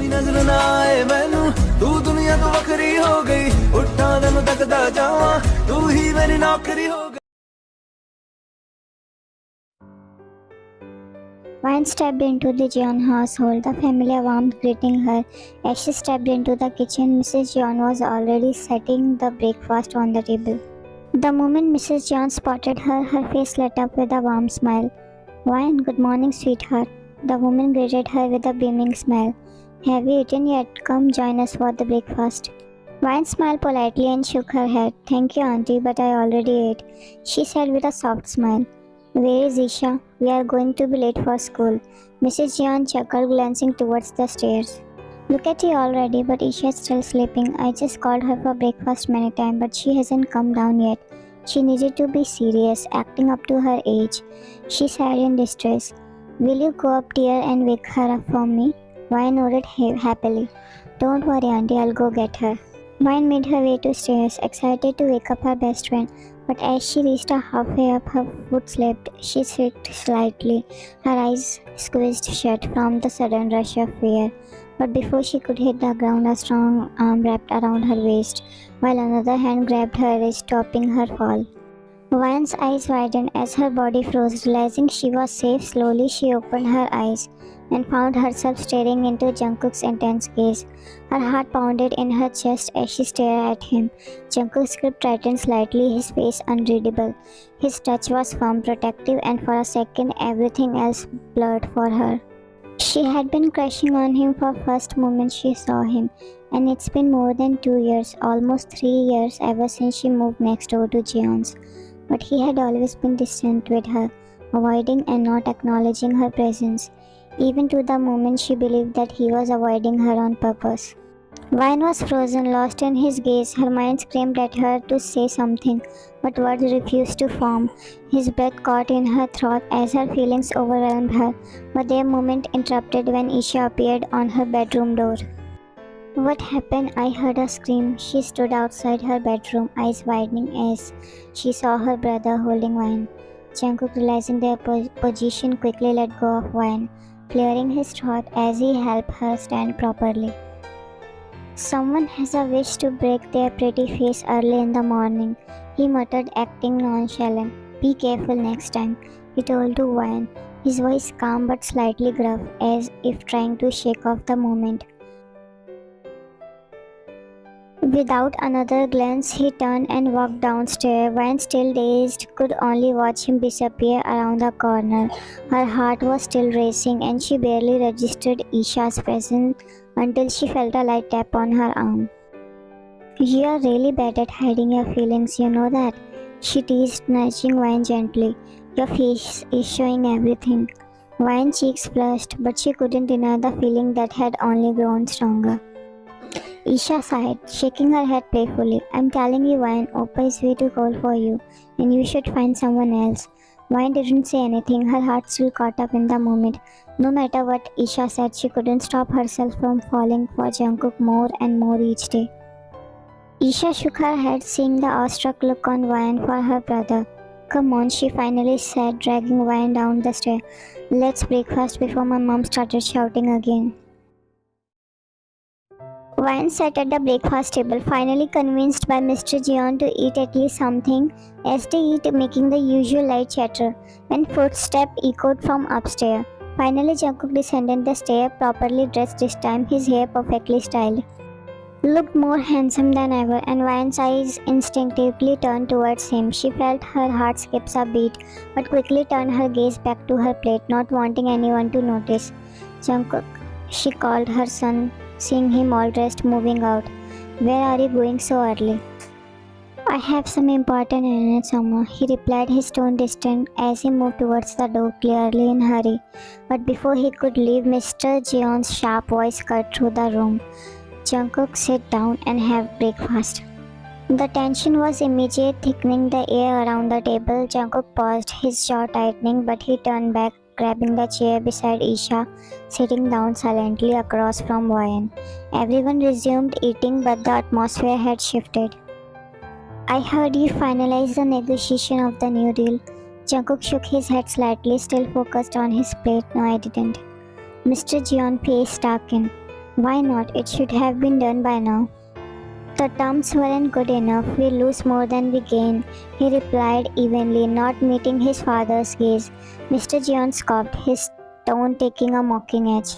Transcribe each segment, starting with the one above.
कोई नजर ना आए मैनू तू दुनिया तो वखरी हो गई उठा तैनू तकदा जावां तू ही मेरी नौकरी हो गई। Vine stepped into the Jeon household, the familiar warmth greeting her. As she stepped into the kitchen, Mrs. Jeon was already setting the breakfast on the table. The moment Mrs. Jeon spotted her, her face lit up with a warm smile. Vine, good morning, sweetheart. The woman greeted her with a beaming smile. Have you eaten yet? Come join us for the breakfast. Vine smiled politely and shook her head. Thank you, auntie, but I already ate, she said with a soft smile. Where is Isha? We are going to be late for school. Mrs. Jeon chuckled, glancing towards the stairs. Look at you already, but Isha is still sleeping. I just called her for breakfast many times, but she hasn't come down yet. She needed to be serious, acting up to her age. She sighed in distress. Will you go up, dear, and wake her up for me? Vine nodded happily. Don't worry, auntie, I'll go get her. Vine made her way to stairs, excited to wake up her best friend. But as she reached halfway up, her foot slipped. She shrieked slightly, her eyes squeezed shut from the sudden rush of fear. But before she could hit the ground, a strong arm wrapped around her waist, while another hand grabbed her wrist, stopping her fall. Vine's eyes widened as her body froze. Realizing she was safe, slowly she opened her eyes and found herself staring into Jungkook's intense gaze. Her heart pounded in her chest as she stared at him. Jungkook's grip tightened slightly, his face unreadable. His touch was firm, protective, and for a second everything else blurred for her. She had been crushing on him for first moment she saw him, and it's been more than 2 years, almost 3 years ever since she moved next door to Jeon's. But he had always been distant with her, avoiding and not acknowledging her presence. Even to the moment she believed that he was avoiding her on purpose. Vine was frozen, lost in his gaze. Her mind screamed at her to say something, but words refused to form. His breath caught in her throat as her feelings overwhelmed her, but their moment interrupted when Isha appeared on her bedroom door. What happened? I heard a scream. She stood outside her bedroom, eyes widening as she saw her brother holding Vine. Jungkook, realizing their position, quickly let go of Vine, clearing his throat as he helped her stand properly. Someone has a wish to break their pretty face early in the morning, he muttered, acting nonchalant. Be careful next time, he told to Vine, his voice calm but slightly gruff, as if trying to shake off the moment. Without another glance, he turned and walked downstairs. Vine, still dazed, could only watch him disappear around the corner. Her heart was still racing, and she barely registered Isha's presence until she felt a light tap on her arm. You are really bad at hiding your feelings, you know that, she teased, nudging Vine gently. Your face is showing everything. Vine's cheeks flushed, but she couldn't deny the feeling that had only grown stronger. Isha sighed, shaking her head playfully. I'm telling you, Vine, Oppa is way too cold for you, and you should find someone else. Vine didn't say anything, her heart still caught up in the moment. No matter what Isha said, she couldn't stop herself from falling for Jungkook more and more each day. Isha shook her head, seeing the awestruck look on Vine for her brother. Come on, she finally said, dragging Vine down the stairs. Let's breakfast before my mom started shouting again. Vine sat at the breakfast table, finally convinced by Mr. Jeon to eat at least something. As they eat, making the usual light chatter, when footsteps echoed from upstairs. Finally, Jungkook descended the stairs, properly dressed this time, his hair perfectly styled. Looked more handsome than ever, and Vine's eyes instinctively turned towards him. She felt her heart skip a beat, but quickly turned her gaze back to her plate, not wanting anyone to notice. Jungkook, she called her son, seeing him all dressed, moving out. Where are you going so early? I have some important errands, Amma, he replied, his tone distant as he moved towards the door, clearly in a hurry. But before he could leave, Mr. Jeon's sharp voice cut through the room. Jungkook, sit down and have breakfast. The tension was immediate, thickening the air around the table. Jungkook paused, his jaw tightening, but he turned back, grabbing the chair beside Isha, sitting down silently across from Vine. Everyone resumed eating, but the atmosphere had shifted. I heard you finalized the negotiation of the new deal. Jungkook shook his head slightly, still focused on his plate. No, I didn't. Mr. Jeon's face darkened. Why not? It should have been done by now. The terms weren't good enough. We lose more than we gain, he replied evenly, not meeting his father's gaze. Mr. Jeon scoffed, his tone taking a mocking edge.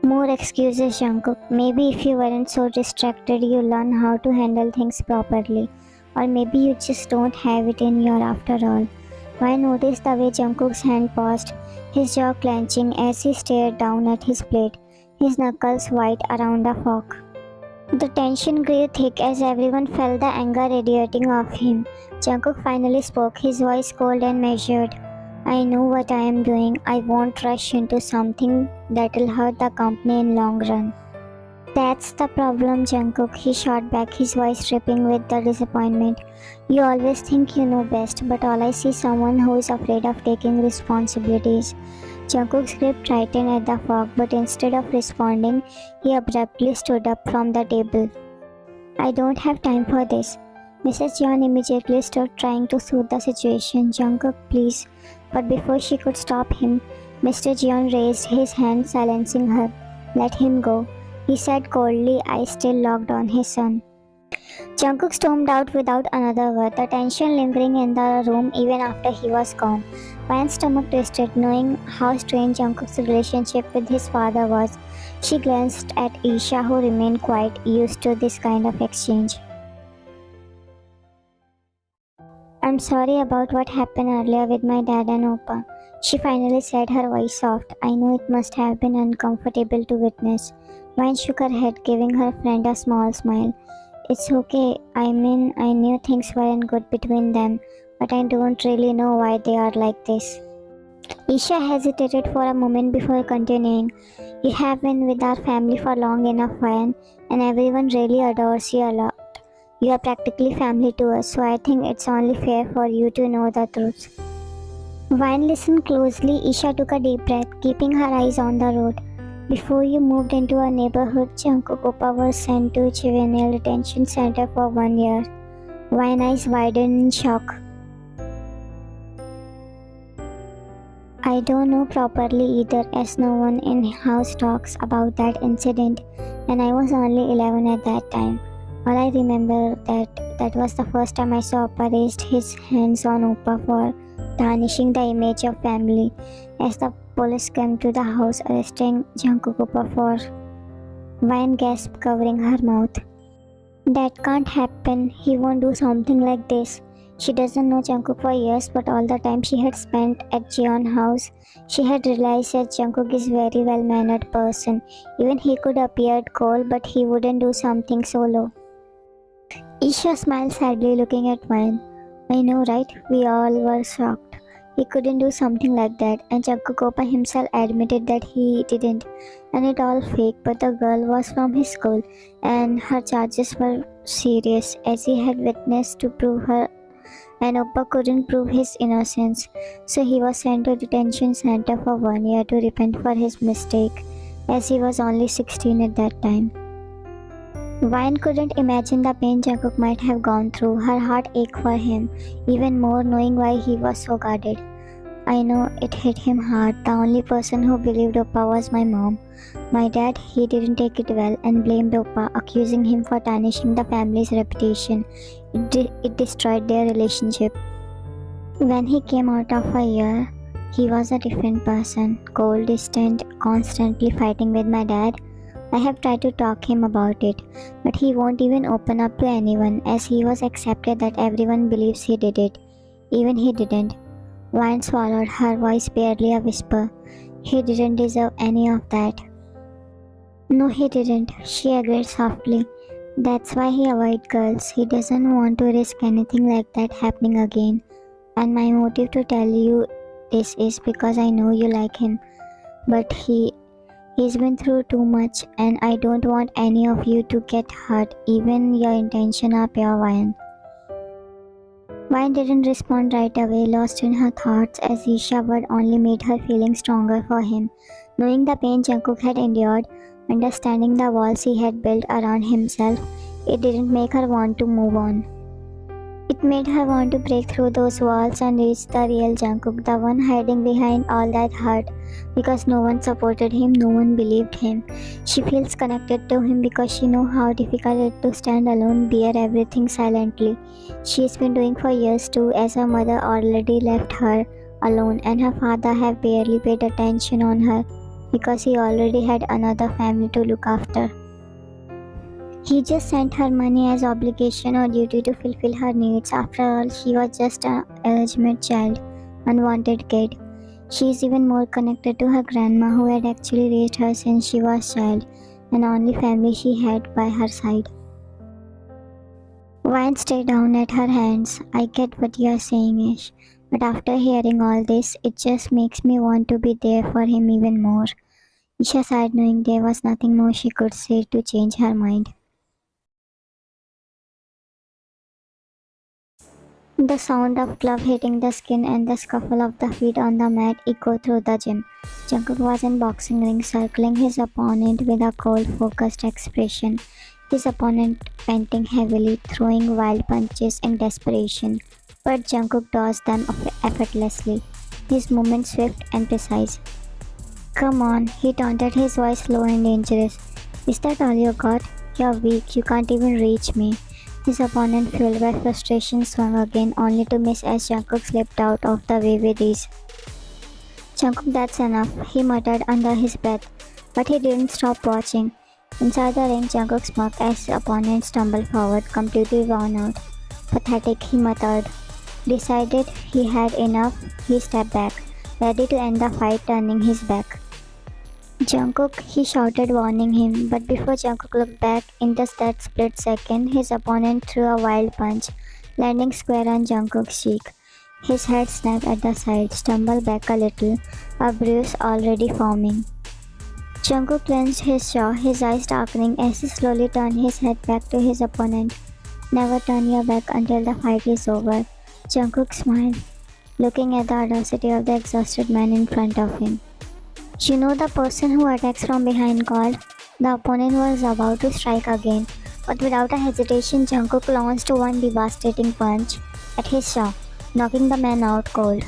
More excuses, Jungkook. Maybe if you weren't so distracted, you learn how to handle things properly. Or maybe you just don't have it in you after all. I noticed the way Jungkook's hand paused, his jaw clenching as he stared down at his plate, his knuckles white around a fork. The tension grew thick as everyone felt the anger radiating off him. Jungkook finally spoke, his voice cold and measured. I know what I am doing. I won't rush into something that'll hurt the company in long run. That's the problem, Jungkook, he shot back, his voice dripping with the disappointment. You always think you know best, but all I see is someone who is afraid of taking responsibilities. Jungkook's grip tightened at the fork, but instead of responding, he abruptly stood up from the table. I don't have time for this. Mrs. Jeon immediately stood, trying to soothe the situation. Jungkook, please. But before she could stop him, Mr. Jeon raised his hand, silencing her. Let him go, he said coldly, eyes still locked on his son. Jungkook stormed out without another word, the tension lingering in the room even after he was gone. Van's stomach twisted, knowing how strange Jungkook's relationship with his father was. She glanced at Isha, who remained quite used to this kind of exchange. I'm sorry about what happened earlier with my dad and Oppa, she finally said, her voice soft. I know it must have been uncomfortable to witness. Van shook her head, giving her friend a small smile. It's okay. I mean, I knew things weren't good between them, but I don't really know why they are like this. Isha hesitated for a moment before continuing. You have been with our family for long enough, Van, and everyone really adores you a lot. You are practically family to us, so I think it's only fair for you to know the truth. Van listened closely. Isha took a deep breath, keeping her eyes on the road. Before you moved into our neighborhood, Jungkook Oppa was sent to a juvenile detention center for 1 year. Van's eyes widened in shock. I don't know properly either, as no one in-house talks about that incident, and I was only 11 at that time. All I remember that was the first time I saw Oppa raised his hands on Oppa for tarnishing the image of family, as the police came to the house arresting Jungkook Oppa for. Van gasped, covering her mouth. That can't happen. He won't do something like this. She doesn't know Jungkook for years, but all the time she had spent at Jeon house, she had realized that Jungkook is a very well-mannered person. Even he could appear cold, but he wouldn't do something solo. Isha smiled sadly, looking at Van. I know, right? We all were shocked. He couldn't do something like that, and Jungkook Oppa himself admitted that he didn't, and it all fake, but the girl was from his school, and her charges were serious, as he had witnessed to prove her, and Oppa couldn't prove his innocence, so he was sent to detention center for 1 year to repent for his mistake, as he was only 16 at that time. Van couldn't imagine the pain Jungkook might have gone through. Her heart ached for him, even more knowing why he was so guarded. I know it hit him hard. The only person who believed Oppa was my mom. My dad, he didn't take it well and blamed Oppa, accusing him for tarnishing the family's reputation. It destroyed their relationship. When he came out of a year, he was a different person, cold, distant, constantly fighting with my dad. I have tried to talk him about it, but he won't even open up to anyone, as he was accepted that everyone believes he did it. Even he didn't. Van swallowed, her voice barely a whisper. He didn't deserve any of that. No, he didn't, she agreed softly. That's why he avoids girls. He doesn't want to risk anything like that happening again. And my motive to tell you this is because I know you like him. But he's been through too much, and I don't want any of you to get hurt, even your intention are pure, Van. Van didn't respond right away, lost in her thoughts, as Isha's word only made her feeling stronger for him. Knowing the pain Jungkook had endured, understanding the walls he had built around himself, it didn't make her want to move on. It made her want to break through those walls and reach the real Jungkook, the one hiding behind all that hurt. Because no one supported him, no one believed him. She feels connected to him because she knows how difficult it is to stand alone, bear everything silently. She's been doing for years too, as her mother already left her alone and her father have barely paid attention on her because he already had another family to look after. He just sent her money as obligation or duty to fulfill her needs. After all, she was just an illegitimate child, unwanted kid. She is even more connected to her grandma who had actually raised her since she was child, and only family she had by her side. Wine stared down at her hands. I get what you are saying, Ish, but after hearing all this, it just makes me want to be there for him even more. Isha sighed knowing there was nothing more she could say to change her mind. The sound of glove hitting the skin and the scuffle of the feet on the mat echoed through the gym. Jungkook was in boxing ring circling his opponent with a cold, focused expression. His opponent panting heavily, throwing wild punches in desperation. But Jungkook dodged them effortlessly, his movements swift and precise. Come on, he taunted, his voice low and dangerous. Is that all you got? You're weak, you can't even reach me. His opponent, fueled by frustration, swung again, only to miss as Jungkook slipped out of the way with ease. Jungkook, that's enough, he muttered under his breath, but he didn't stop watching. Inside the ring, Jungkook smirked as his opponent stumbled forward, completely worn out. Pathetic, he muttered. Decided he had enough, he stepped back, ready to end the fight, turning his back. Jungkook, he shouted, warning him, but before Jungkook looked back, in just that split second, his opponent threw a wild punch, landing square on Jungkook's cheek. His head snapped at the side, stumbled back a little, a bruise already forming. Jungkook clenched his jaw, his eyes darkening as he slowly turned his head back to his opponent. Never turn your back until the fight is over. Jungkook smiled, looking at the audacity of the exhausted man in front of him. You know the person who attacks from behind called? The opponent was about to strike again, but without a hesitation, Jungkook launched one devastating punch at his jaw, knocking the man out cold.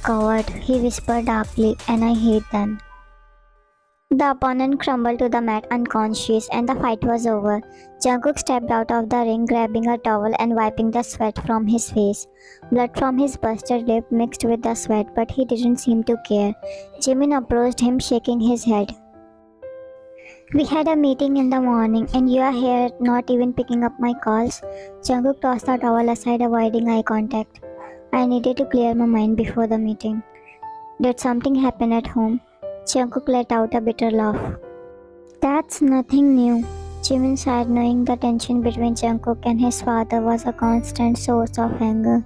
Coward, he whispered darkly, and I hate them. The opponent crumbled to the mat unconscious and the fight was over. Jungkook stepped out of the ring, grabbing a towel and wiping the sweat from his face. Blood from his busted lip mixed with the sweat, but he didn't seem to care. Jimin approached him, shaking his head. We had a meeting in the morning and you are here not even picking up my calls. Jungkook tossed the towel aside, avoiding eye contact. I needed to clear my mind before the meeting. Did something happen at home? Jungkook let out a bitter laugh. That's nothing new. Jimin sighed, knowing the tension between Jungkook and his father was a constant source of anger.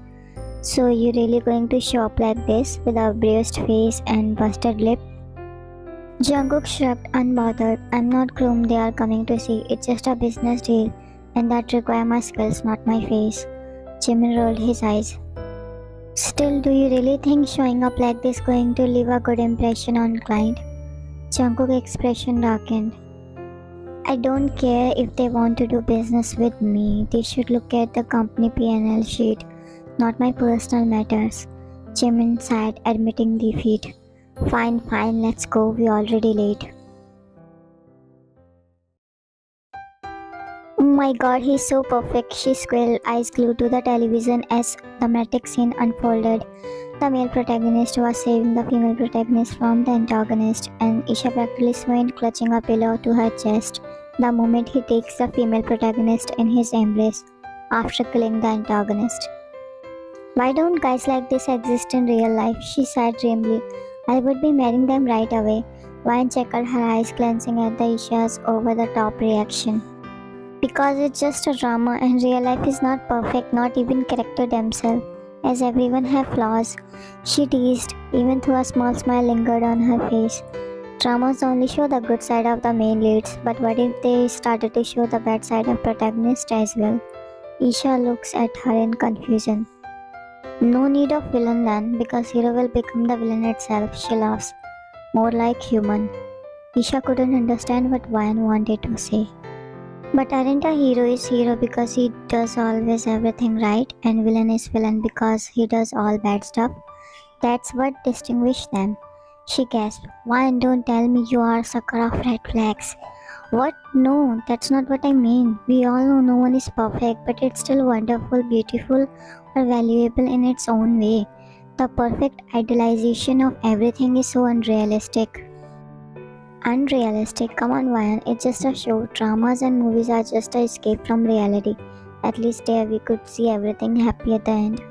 So you really going to show up like this with a bruised face and busted lip? Jungkook shrugged, unbothered. I'm not groom they are coming to see. It's just a business deal, and that requires my skills, not my face. Jimin rolled his eyes. Still, do you really think showing up like this going to leave a good impression on client? Jungkook's expression darkened. I don't care if they want to do business with me. They should look at the company P&L sheet, not my personal matters. Jimin sighed, admitting defeat. Fine, let's go. We're already late. Oh my god, he's so perfect, she squealed, eyes glued to the television as the dramatic scene unfolded. The male protagonist was saving the female protagonist from the antagonist, and Isha practically swooned, clutching a pillow to her chest the moment he takes the female protagonist in his embrace after killing the antagonist. Why don't guys like this exist in real life? She sighed dreamily. I would be marrying them right away. Vine chuckled, her eyes glancing at the Isha's over-the-top reaction. Because it's just a drama and real life is not perfect, not even character themselves, as everyone have flaws. She teased, even though a small smile lingered on her face. Dramas only show the good side of the main leads, but what if they started to show the bad side of protagonist as well? Isha looks at her in confusion. No need of villain then, because hero will become the villain itself, she laughs. More like human. Isha couldn't understand what Vine wanted to say. But aren't a hero is hero because he does always everything right, and villain is villain because he does all bad stuff? That's what distinguishes them. She gasped. Why don't tell me you are a sucker of red flags? What? No, that's not what I mean. We all know no one is perfect, but it's still wonderful, beautiful, or valuable in its own way. The perfect idealization of everything is so unrealistic. Unrealistic? Come on, Ryan. It's just a show. Dramas and movies are just a escape from reality. At least there we could see everything happy at the end.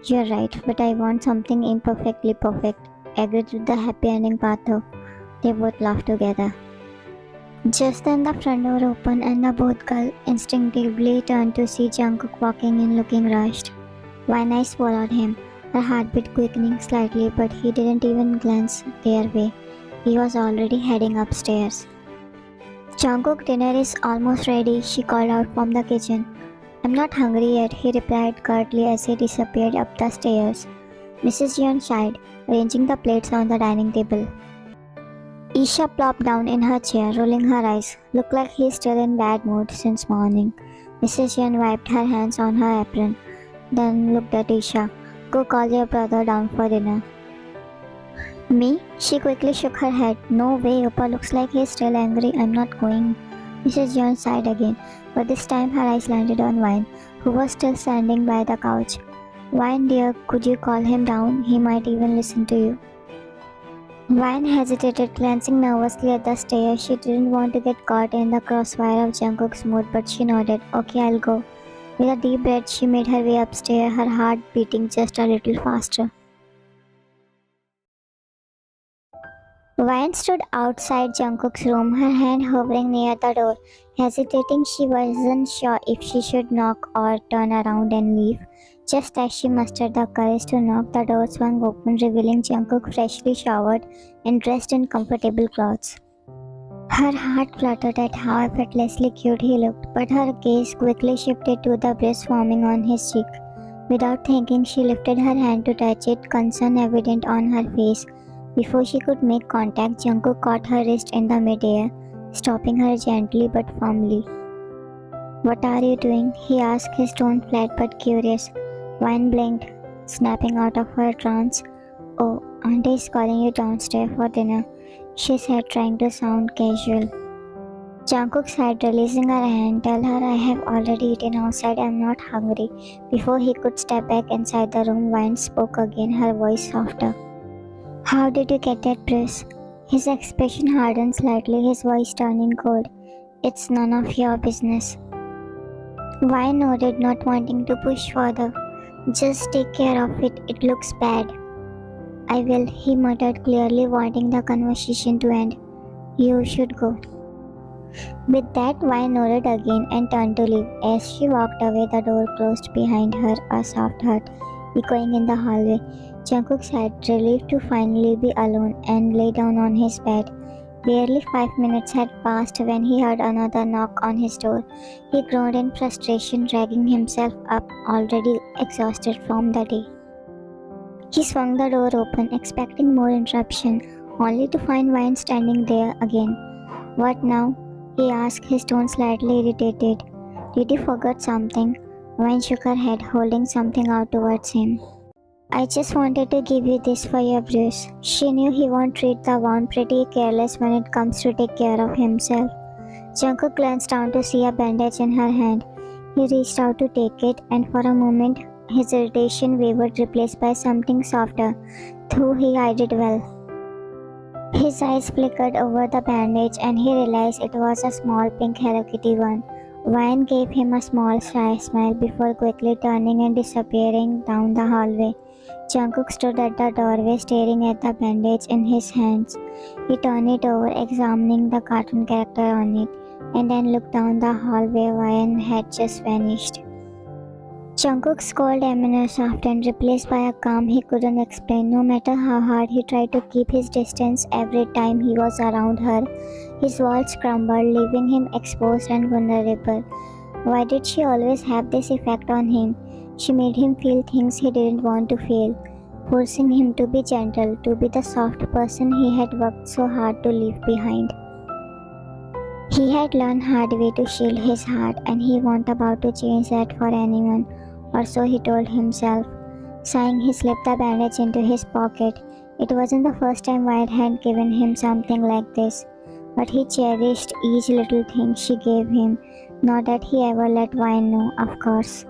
You're right, but I want something imperfectly perfect. Agreed with the happy ending part though. They both laughed together. Just then the front door opened and the both girls instinctively turned to see Jungkook walking in looking rushed. Wine Eyes followed him, her heartbeat quickening slightly, but he didn't even glance their way. He was already heading upstairs. Jungkook, dinner is almost ready, she called out from the kitchen. I'm not hungry yet, he replied curtly as he disappeared up the stairs. Mrs. Yeon sighed, arranging the plates on the dining table. Isha plopped down in her chair, rolling her eyes. Looked like he's still in bad mood since morning. Mrs. Yeon wiped her hands on her apron, then looked at Isha. Go call your brother down for dinner. Me? She quickly shook her head. No way, Oppa looks like he's still angry. I'm not going. Mrs. Yeon sighed again, but this time her eyes landed on Wine, who was still standing by the couch. Wine dear, could you call him down? He might even listen to you. Wine hesitated, glancing nervously at the stairs. She didn't want to get caught in the crossfire of Jungkook's mood, but she nodded. Okay, I'll go. With a deep breath, she made her way upstairs, her heart beating just a little faster. Wine stood outside Jungkook's room, her hand hovering near the door. Hesitating, she wasn't sure if she should knock or turn around and leave. Just as she mustered the courage to knock, the door swung open, revealing Jungkook freshly showered and dressed in comfortable clothes. Her heart fluttered at how effortlessly cute he looked, but her gaze quickly shifted to the bruise forming on his cheek. Without thinking, she lifted her hand to touch it, concern evident on her face. Before she could make contact, Jungkook caught her wrist in the midair, stopping her gently but firmly. What are you doing? He asked, his tone flat but curious. Wine blinked, snapping out of her trance. Oh, Auntie is calling you downstairs for dinner, she said, trying to sound casual. Jungkook sighed, releasing her hand. Tell her I have already eaten outside, I'm not hungry. Before he could step back inside the room, Wine spoke again, her voice softer. How did you get that bruise? His expression hardened slightly, his voice turning cold. It's none of your business. Wine nodded, not wanting to push further. Just take care of it, it looks bad. I will, he muttered, clearly wanting the conversation to end. You should go. With that, Wine nodded again and turned to leave. As she walked away, the door closed behind her, a soft heart echoing in the hallway. Jungkook sighed, relieved to finally be alone, and lay down on his bed. Barely 5 minutes had passed when he heard another knock on his door. He groaned in frustration, dragging himself up, already exhausted from the day. He swung the door open, expecting more interruption, only to find Wine standing there again. What now? He asked, his tone slightly irritated. Did you forget something? Wine shook her head, holding something out towards him. I just wanted to give you this for your bruise. She knew he won't treat the wound pretty careless when it comes to take care of himself. Jungkook glanced down to see a bandage in her hand. He reached out to take it, and for a moment his irritation wavered, replaced by something softer, though he hid it well. His eyes flickered over the bandage and he realized it was a small pink Hello Kitty one. Wine gave him a small shy smile before quickly turning and disappearing down the hallway. Jungkook stood at the doorway staring at the bandage in his hands. He turned it over, examining the cartoon character on it, and then looked down the hall where Wine had just vanished. Jungkook's cold demeanor softened, replaced by a calm he couldn't explain. No matter how hard he tried to keep his distance, every time he was around her, his walls crumbled, leaving him exposed and vulnerable. Why did she always have this effect on him? She made him feel things he didn't want to feel, forcing him to be gentle, to be the soft person he had worked so hard to leave behind. He had learned hard way to shield his heart and he wasn't about to change that for anyone, or so he told himself. Sighing, he slipped the bandage into his pocket. It wasn't the first time Wyatt had given him something like this, but he cherished each little thing she gave him. Not that he ever let Wyatt know, of course.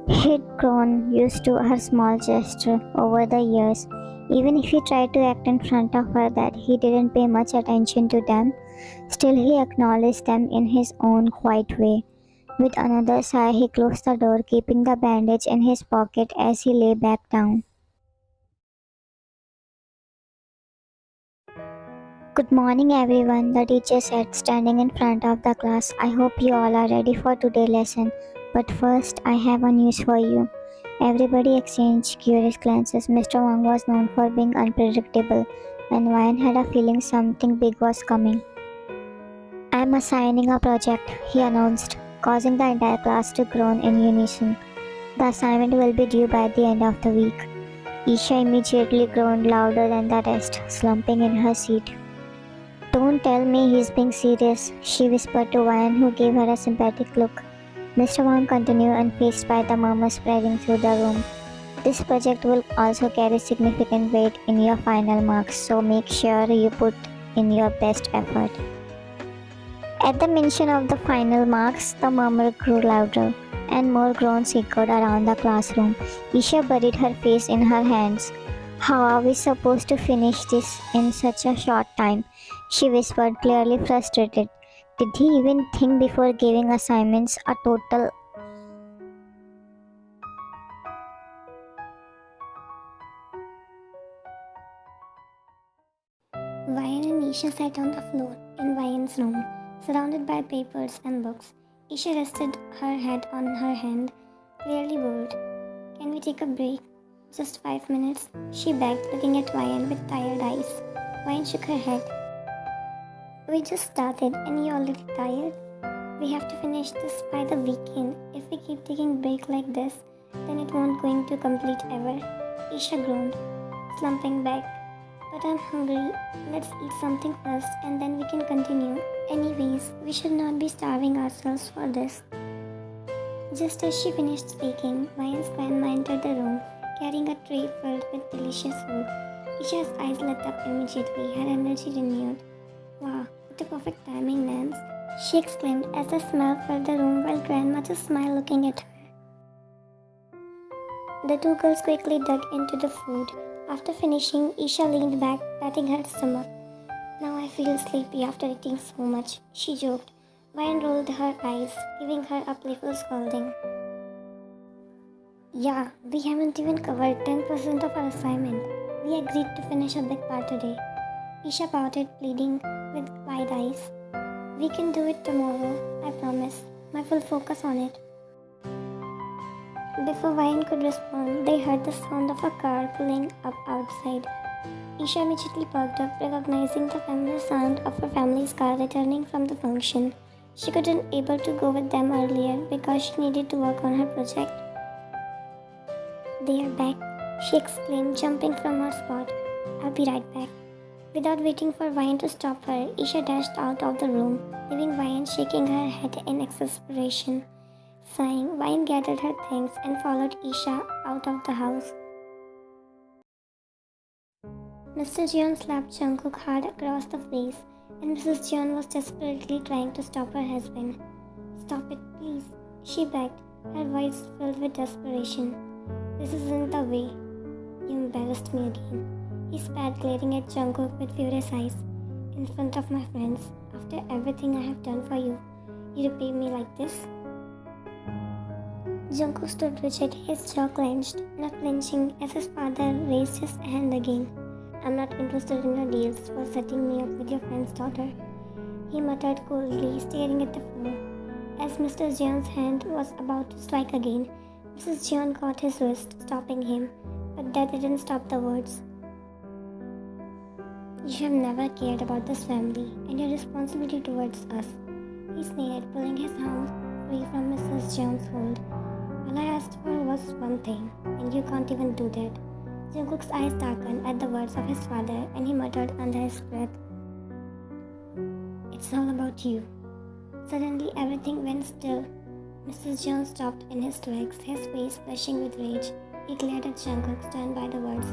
He'd grown used to her small gesture over the years. Even if he tried to act in front of her that he didn't pay much attention to them, still he acknowledged them in his own quiet way. With another sigh, he closed the door, keeping the bandage in his pocket as he lay back down. Good morning, everyone, the teacher said, standing in front of the class. I hope you all are ready for today's lesson. But first, I have a news for you. Everybody exchanged curious glances. Mr. Wang was known for being unpredictable, and Ryan had a feeling something big was coming. I'm assigning a project, he announced, causing the entire class to groan in unison. The assignment will be due by the end of the week. Isha immediately groaned louder than the rest, slumping in her seat. Don't tell me he's being serious, she whispered to Ryan, who gave her a sympathetic look. Mr. Wang continued, unfazed by the murmur spreading through the room. This project will also carry significant weight in your final marks, so make sure you put in your best effort. At the mention of the final marks, the murmur grew louder, and more groans echoed around the classroom. Isha buried her face in her hands. How are we supposed to finish this in such a short time? She whispered, clearly frustrated. Did he even think before giving assignments a total? Ryan and Isha sat on the floor in Ryan's room, surrounded by papers and books. Isha rested her head on her hand, clearly bored. Can we take a break? Just 5 minutes, she begged, looking at Ryan with tired eyes. Ryan shook her head. We just started and you're already tired? We have to finish this by the weekend. If we keep taking break like this, then it won't going to complete ever. Isha groaned, slumping back. But I'm hungry. Let's eat something first and then we can continue. Anyways, we should not be starving ourselves for this. Just as she finished speaking, Ryan's grandma entered the room, carrying a tray filled with delicious food. Isha's eyes lit up immediately, her energy renewed. Wow, what a perfect timing, Nance, she exclaimed as the smell filled the room while Grandma just smiled looking at her. The two girls quickly dug into the food. After finishing, Isha leaned back, patting her stomach. Now I feel sleepy after eating so much, she joked. Ryan rolled her eyes, giving her a playful scolding. Yeah, we haven't even covered 10% of our assignment. We agreed to finish a big part today. Isha pouted, pleading with wide eyes. We can do it tomorrow, I promise. My full focus on it. Before Ryan could respond, they heard the sound of a car pulling up outside. Isha immediately perked up, recognizing the familiar sound of her family's car returning from the function. She couldn't able to go with them earlier because she needed to work on her project. They are back, she exclaimed, jumping from her spot. I'll be right back. Without waiting for Ryan to stop her, Isha dashed out of the room, leaving Ryan shaking her head in exasperation. Sighing, Ryan gathered her things and followed Isha out of the house. Mr. Jeon slapped Jungkook hard across the face, and Mrs. Jeon was desperately trying to stop her husband. Stop it, please, she begged, her voice filled with desperation. This isn't the way. You embarrassed me again. He spat, glaring at Jungkook with furious eyes. In front of my friends, after everything I have done for you, you repay me like this? Jungkook stood rigid, his jaw clenched, not flinching as his father raised his hand again. I'm not interested in your deals for setting me up with your friend's daughter, he muttered coldly, staring at the floor. As Mr. Jeon's hand was about to strike again, Mrs. Jeon caught his wrist, stopping him, but that didn't stop the words. You have never cared about this family and your responsibility towards us, he sneered, pulling his arm free from Mrs. Jeon's hold. All I asked for was one thing, and you can't even do that. Jungkook's eyes darkened at the words of his father, and he muttered under his breath, It's all about you. Suddenly everything went still. Mrs. Jones stopped in his tracks, his face flushing with rage. He glared at Jungkook, stunned by the words.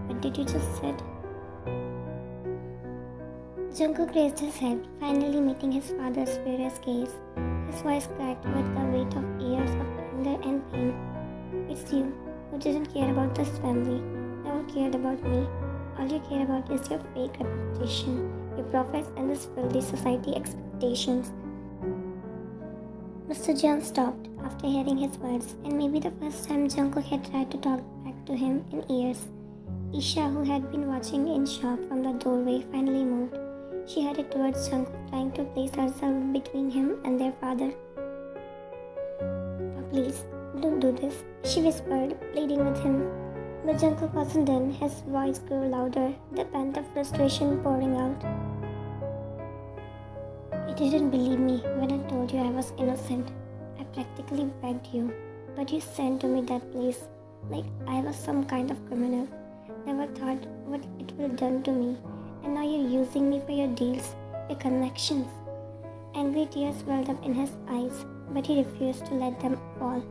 What did you just said? Jungkook raised his head, finally meeting his father's furious gaze. His voice cracked with the weight of years of anger and pain. It's you who didn't care about this family, never cared about me. All you care about is your fake reputation, your profits, and this filthy society expectations. Mr. John stopped after hearing his words, and maybe the first time Jungkook had tried to talk back to him in years. Isha, who had been watching in shock from the doorway, finally moved. She headed towards Jungkook, trying to place herself between him and their father. Please, don't do this, she whispered, pleading with him. But Jungkook wasn't done. His voice grew louder, the pent-up frustration pouring out. You didn't believe me when I told you I was innocent. I practically begged you, but you sent to me that place like I was some kind of criminal. Never thought what it would have done to me, and now you're using me for your deals, your connections. Angry tears welled up in his eyes, but he refused to let them fall.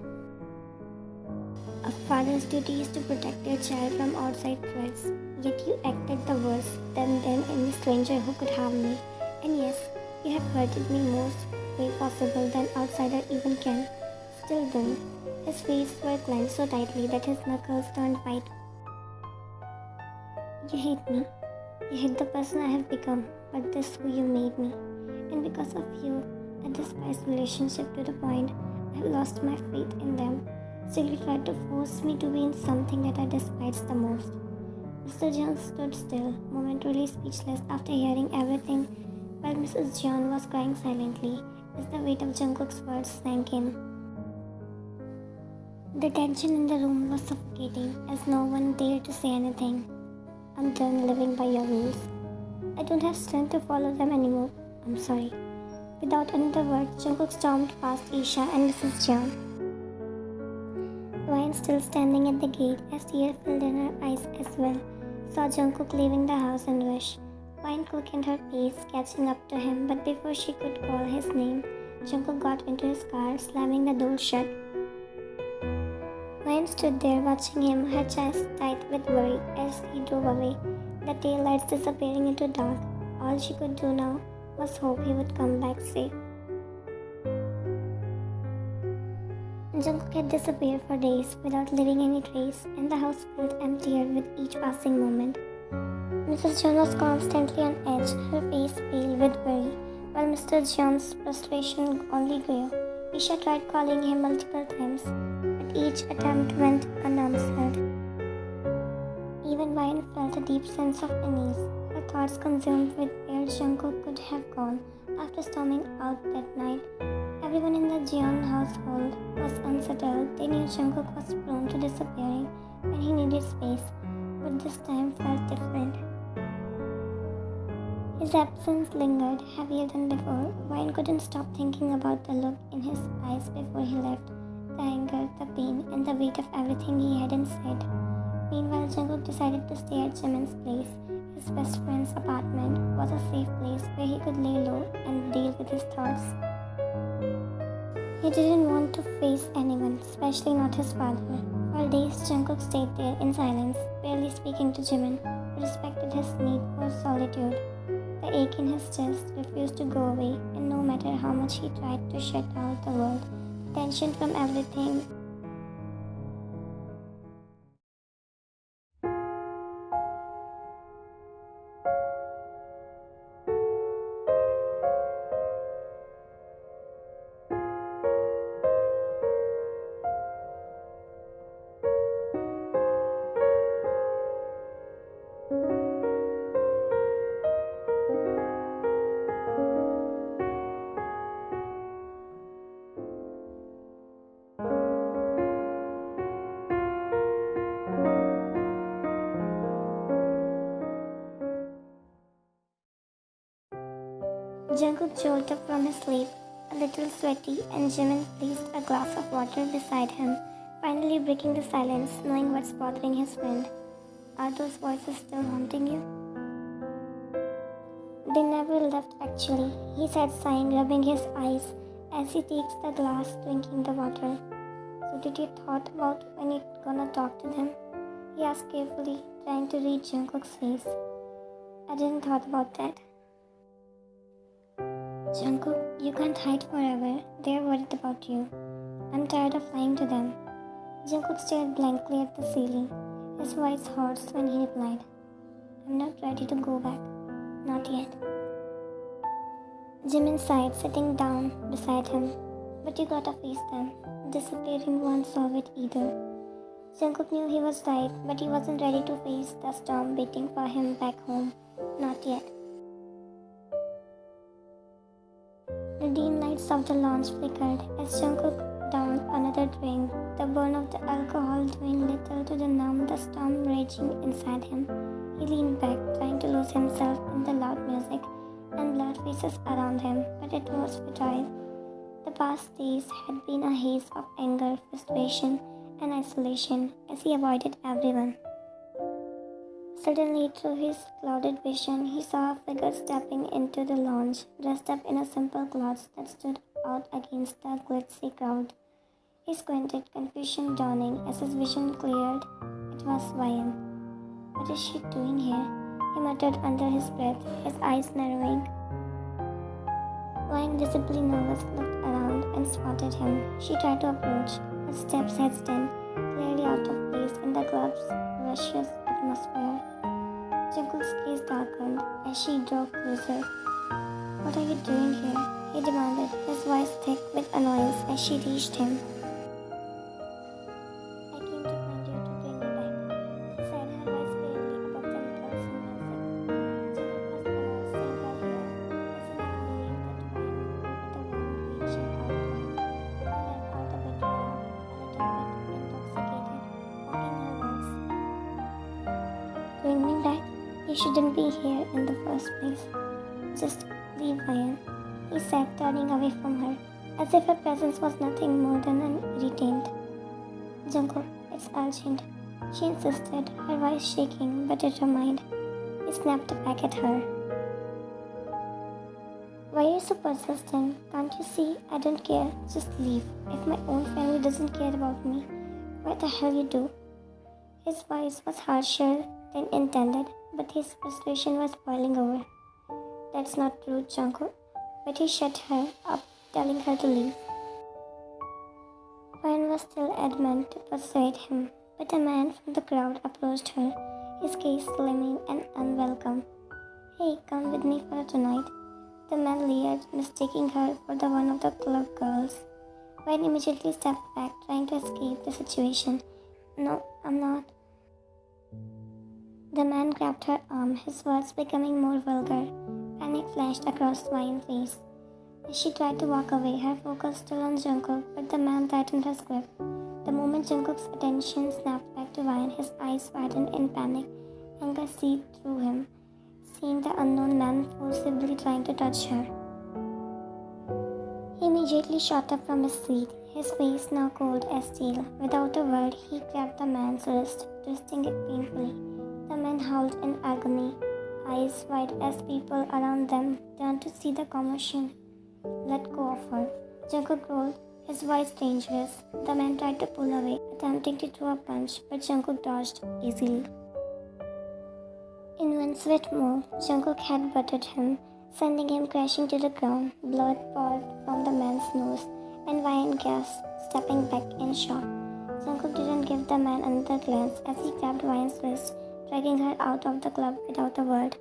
A father's duty is to protect their child from outside threats, yet you acted the worst than any stranger who could harm me. And yes, you have hurted me most way possible than outsider even can. Still don't. His fists were clenched so tightly that his knuckles turned white. You hate me. You hate the person I have become, but this who you made me. And because of you, I despise relationship to the point I have lost my faith in them. Still you tried to force me to be in something that I despise the most. Mr. John stood still, momentarily speechless after hearing everything, while Mrs. John was crying silently as the weight of Jungkook's words sank in. The tension in the room was suffocating as no one dared to say anything. I'm done living by your rules. I don't have strength to follow them anymore. I'm sorry. Without another word, Jungkook stormed past Isha and Mrs. John. Ryan, still standing at the gate as tears filled in her eyes as well, saw Jungkook leaving the house in rush. Ryan quickened her pace, catching up to him, but before she could call his name, Jungkook got into his car, slamming the door shut. Ryan stood there watching him, her chest tight with worry as he drove away, the tail lights disappearing into dark. All she could do now was hope he would come back safe. Jungkook had disappeared for days without leaving any trace, and the house felt emptier with each passing moment. Mrs. John was constantly on edge, her face pale with worry, while Mr. John's frustration only grew. Isha tried calling him multiple times, but each attempt went unanswered. Even Ryan felt a deep sense of unease, her thoughts consumed with where Jungkook could have gone after storming out that night. Everyone in the Jeon household was unsettled. They knew Jungkook was prone to disappearing when he needed space, but this time felt different. His absence lingered heavier than before. Ryan couldn't stop thinking about the look in his eyes before he left, the anger, the pain, and the weight of everything he hadn't said. Meanwhile, Jungkook decided to stay at Jimin's place. His best friend's apartment was a safe place where he could lay low and deal with his thoughts. He didn't want to face anyone, especially not his father. For days, Jungkook stayed there in silence, barely speaking to Jimin, who respected his need for solitude. The ache in his chest refused to go away, and no matter how much he tried to shut out the world, the tension from everything Jungkook jolted up from his sleep, a little sweaty, and Jimin placed a glass of water beside him, finally breaking the silence, knowing what's bothering his friend. Are those voices still haunting you? They never left actually, he said, sighing, rubbing his eyes as he takes the glass, drinking the water. So did you thought about when you're gonna talk to them? He asked carefully, trying to read Jungkook's face. I didn't thought about that. Jungkook, you can't hide forever. They're worried about you. I'm tired of lying to them. Jungkook stared blankly at the ceiling, his voice hoarse when he replied, I'm not ready to go back. Not yet. Jimin sighed, sitting down beside him. But you gotta face them. Disappearing won't solve it either. Jungkook knew he was right, but he wasn't ready to face the storm waiting for him back home. Not yet. The dim lights of the lounge flickered as Jungkook downed another drink, the burn of the alcohol doing little to numb the storm raging inside him. He leaned back, trying to lose himself in the loud music and blurred faces around him, but it was futile. The past days had been a haze of anger, frustration, and isolation as he avoided everyone. Suddenly, through his clouded vision, he saw a figure stepping into the lounge, dressed up in a simple clothes that stood out against the glitzy crowd. He squinted, confusion dawning as his vision cleared. It was Ryan. What is she doing here? He muttered under his breath, his eyes narrowing. Ryan, visibly nervous, looked around and spotted him. She tried to approach, her steps hesitant, clearly out of place in the club's raucous atmosphere. Jungkook's gaze darkened as she drew closer. What are you doing here? He demanded, his voice thick with annoyance as she reached him. I came to find you to bring you back, she said, her voice barely above the pulsing music. Jungkook was almost seeing her here, as he now believed that Ryan would be the one reaching out to him. He let out a bitter laugh, a little bit intoxicated, mocking her words. Bring me back? You shouldn't be here in the first place. Just leave, Ryan, he said, turning away from her, as if her presence was nothing more than an irritant. Jungkook, it's urgent, she insisted, her voice shaking but determined. He snapped back at her. Why are you so persistent? Can't you see? I don't care. Just leave. If my own family doesn't care about me, why the hell you do? His voice was harsher than intended, but his frustration was boiling over. That's not true, Jungkook. But he shut her up, telling her to leave. Ryan was still adamant to persuade him, but a man from the crowd approached her, his gaze gleaming and unwelcome. Hey, come with me for tonight. The man leered, mistaking her for the one of the club girls. Ryan immediately stepped back, trying to escape the situation. No, I'm not. The man grabbed her arm, his words becoming more vulgar. Panic flashed across Ryan's face. As she tried to walk away, her focus still on Jungkook, but the man tightened her grip. The moment Jungkook's attention snapped back to Ryan, his eyes widened in panic. Anger seeped through him, seeing the unknown man forcibly trying to touch her. He immediately shot up from his seat, his face now cold as steel. Without a word, he grabbed the man's wrist, twisting it painfully. The man howled in agony, eyes wide as people around them turned to see the commotion. Let go of her. Jungkook rolled, his voice dangerous. The man tried to pull away, attempting to throw a punch, but Jungkook dodged easily. In one swift move, Jungkook had butted him, sending him crashing to the ground. Blood poured from the man's nose, and Ryan gasped, stepping back in shock. Jungkook didn't give the man another glance as he grabbed Ryan's wrist, dragging her out of the club without a word.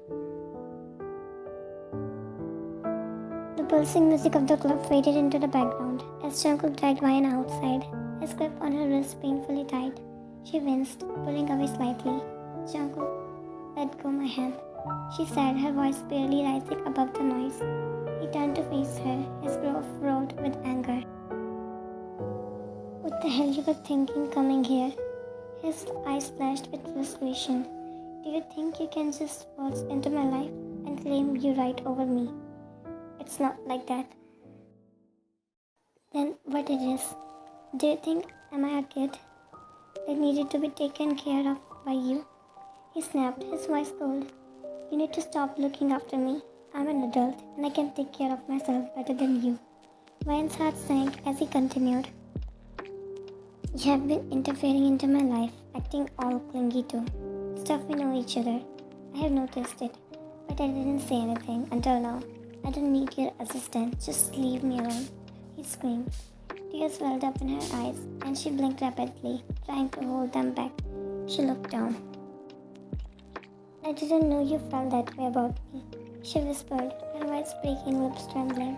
The pulsing music of the club faded into the background as Jungkook dragged Ryan outside, his grip on her wrist painfully tight. She winced, pulling away slightly. Jungkook, let go my hand, she said, her voice barely rising above the noise. He turned to face her, his brow furrowed with anger. What the hell you were thinking coming here? His eyes flashed with frustration. Do you think you can just waltz into my life and claim you right over me? It's not like that. Then what it is? Do you think am I a kid that needed to be taken care of by you? He snapped, his voice cold. You need to stop looking after me. I'm an adult and I can take care of myself better than you. Ryan's heart sank as he continued. You have been interfering into my life, acting all clingy too. Stuff we know each other. I have noticed it, but I didn't say anything until now. I don't need your assistance, just leave me alone. He screamed. Tears welled up in her eyes, and she blinked rapidly, trying to hold them back. She looked down. I didn't know you felt that way about me, she whispered, her voice breaking, lips trembling.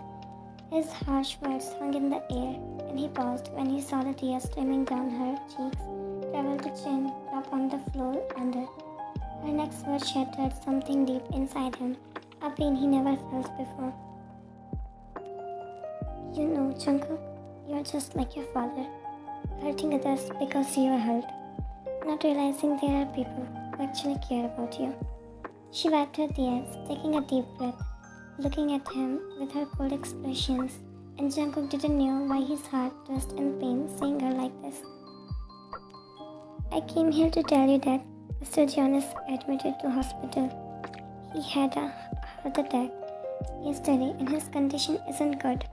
His harsh words hung in the air, and he paused when he saw the tears streaming down her cheeks, travel to chin, drop on the floor under. Her next word shattered something deep inside him, a pain he never felt before. You know, Jungkook, you're just like your father, hurting others because you are hurt, not realizing there are people who actually care about you. She wiped her tears, taking a deep breath, looking at him with her cold expressions, and Jungkook didn't know why his heart twisted in pain seeing her like this. I came here to tell you that Mr. John is admitted to hospital. He had a heart attack yesterday and his condition isn't good.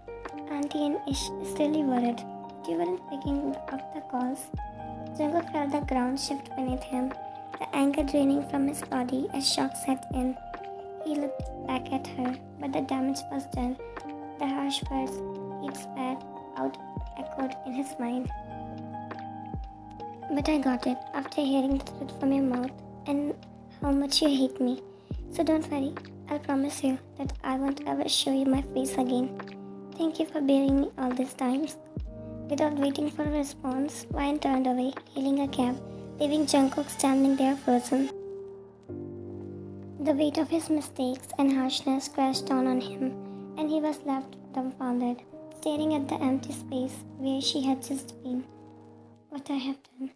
Auntie and Ish is really worried. You weren't picking up the calls. Jungkook felt the ground shift beneath him, the anger draining from his body as shock set in. He looked back at her, but the damage was done. The harsh words he'd spat out echoed in his mind. But I got it after hearing the truth from your mouth and how much you hate me. So don't worry, I'll promise you that I won't ever show you my face again. Thank you for bearing me all these times. Without waiting for a response, Ryan turned away, hailing a cab, leaving Jungkook standing there frozen. The weight of his mistakes and harshness crashed down on him, and he was left dumbfounded, staring at the empty space where she had just been. What I have done.